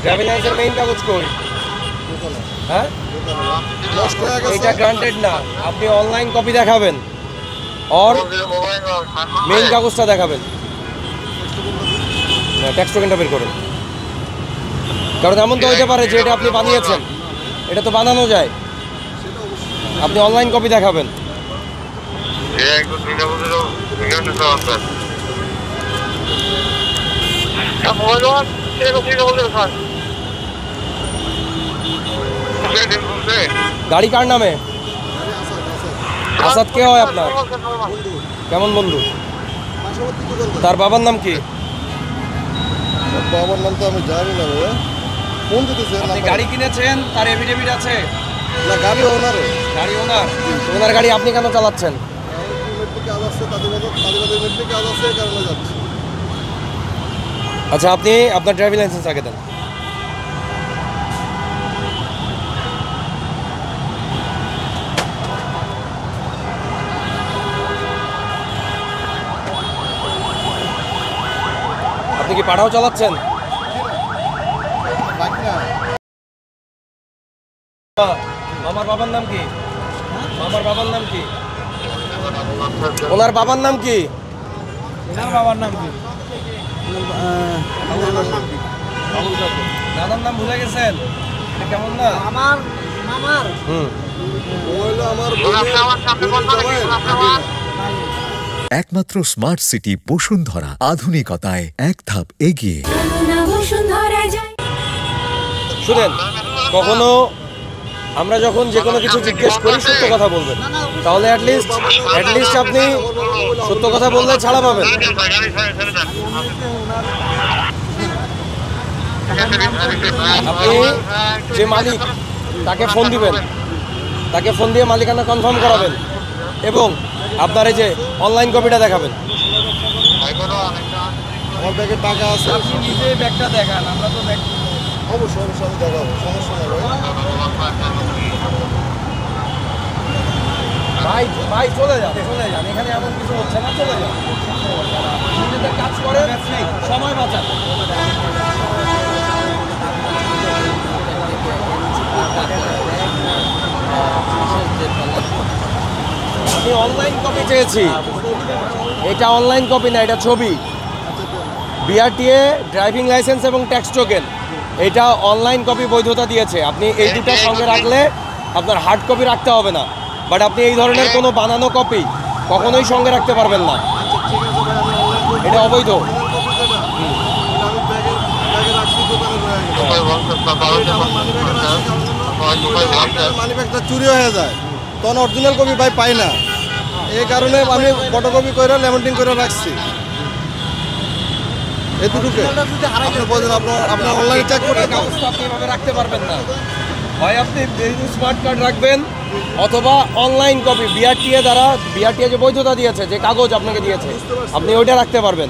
Driving লাইসেন্সের main কাগজ কই? হ্যাঁ, এটা গ্রান্টেড না। আপনি অনলাইন কপি দেখাবেন আর মেইন কাগজটা দেখাবেন। ট্যাক্স টোকেনটা বের করুন, কারণ এমন তো হইতে পারে যে এটা আপনি বানিয়েছেন, এটা তো বানানো যায়। আপনি অনলাইন কপি দেখাবেন। গাড়ি কার নামে? আসাদ কে হয় আপনার? কেমন বন্ধু? তার বাবার নাম কি? বাবার নাম তো আমি জানি না ভাইয়া। ফোন দিতেছেন? আপনি গাড়ি কিনেছেন, তার এফিডেভিট আছে? না, গাড়ি ওনার। গাড়ি ওনার? ওনার গাড়ি আপনি কেন চালাচ্ছেন? আচ্ছা, আপনি আপনার ড্রাইভিং লাইসেন্স আগে দেন। আপনি কি পাঠাও চালাচ্ছেন? আমার বাবার নাম কি? আমার বাবার নাম কি? ওনার বাবার নাম কি? বাবার নাম কি? দাদার নাম ভুলে গেছেন? কেমন না? আমার মামার। একমাত্র স্মার্ট সিটি বসুন্ধরা, আধুনিকতায় এক ধাপ এগিয়ে। শুনেন, কখনো আমরা যখন যে কোনো কিছু জিজ্ঞেস করি সত্য কথা বলবেন, তাহলে অ্যাটলিস্ট আপনি সত্য কথা বললে ছাড়া পাবেন। আপনি যে মালিক তাকে ফোন দিবেন, তাকে ফোন দিয়ে মালিকানা কনফার্ম করাবেন এবং আপনার এই যে অনলাইন কপিটা দেখাবেন। আমার ব্যাগে টাকা আছে। আপনি নিজে ব্যাগটা দেখান, আমরা তো ব্যাগ অবশ্যই আমি দেখাবো, সমস্যা নেই ভাই। ভাই চলে যান, এখানে এমন কিছু হচ্ছে না, চলে যান। নিজেদের কাজ করে, সময় বাঁচান। আমি অনলাইন কপি চেয়েছি, এটা অনলাইন কপি না, এটা ছবি। বিআরটিএ ড্রাইভিং লাইসেন্স এবং ট্যাক্স টোকেন, এটা অনলাইন কপি বৈধতা দিয়েছে। আপনি এই দুটো সঙ্গে রাখলে আপনার হার্ড কপি রাখতে হবে না, বাট আপনি এই ধরনের কোনো বানানো কপি কখনোই সঙ্গে রাখতে পারবেন না, এটা অবৈধ। মানিব্যাগটা চুরি হয়ে যায়, তখন অরিজিনাল কপি ভাই পাই না, এই কারণে আমি ফটোকপি করে লেমিনেটিং করে রাখছি। এতটুকু আপনার অনলাইনে চেক করতে আপনি এভাবে রাখতে পারবেন না। হয় আপনি স্মার্ট কার্ড রাখবেন অথবা অনলাইন কপি বিআরটিএ দ্বারা, বিআরটিএ যে বৈধতা দিয়েছে, যে কাগজ আপনাকে দিয়েছে, আপনি ওইটা রাখতে পারবেন।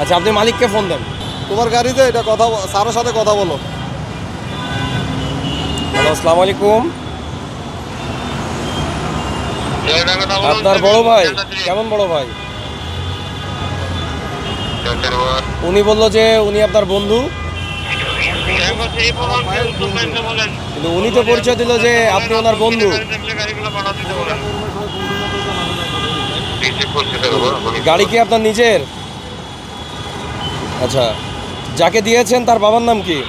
আচ্ছা, আপনি মালিককে ফোন দেন। তোমার গাড়িতে এটা কথা, স্যারের সাথে কথা বলো। হ্যালো, আসসালামু আলাইকুম। আপনার বড় ভাই, কেমন বড় ভাই? উনি বললো যে উনি আপনার বন্ধু, কিন্তু উনি তো পরিচয় দিল যে আপনি ওনার বন্ধু। গাড়ি কি আপনার নিজের? আচ্ছা, যাকে দিয়েছেন তার বাবার নাম কি?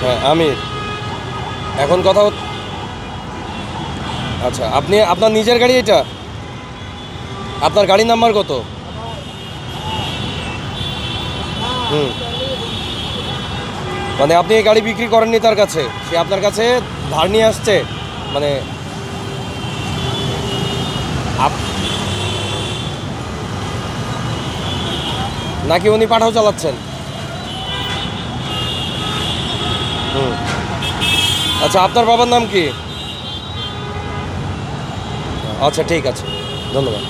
হ্যাঁ, আমির। এখন কথা আচ্ছা, আপনি আপনার নিজের গাড়ি এটা? আপনার গাড়ির নাম্বার কত? মানে আপনি এই গাড়ি বিক্রি করেননি তার কাছে, সে আপনার কাছে ধার নিয়ে আসছে, মানে নাকি উনি পাঠাও চালাচ্ছেন? আচ্ছা, আপনার বাবার নাম কি? আচ্ছা, ঠিক আছে, ধন্যবাদ।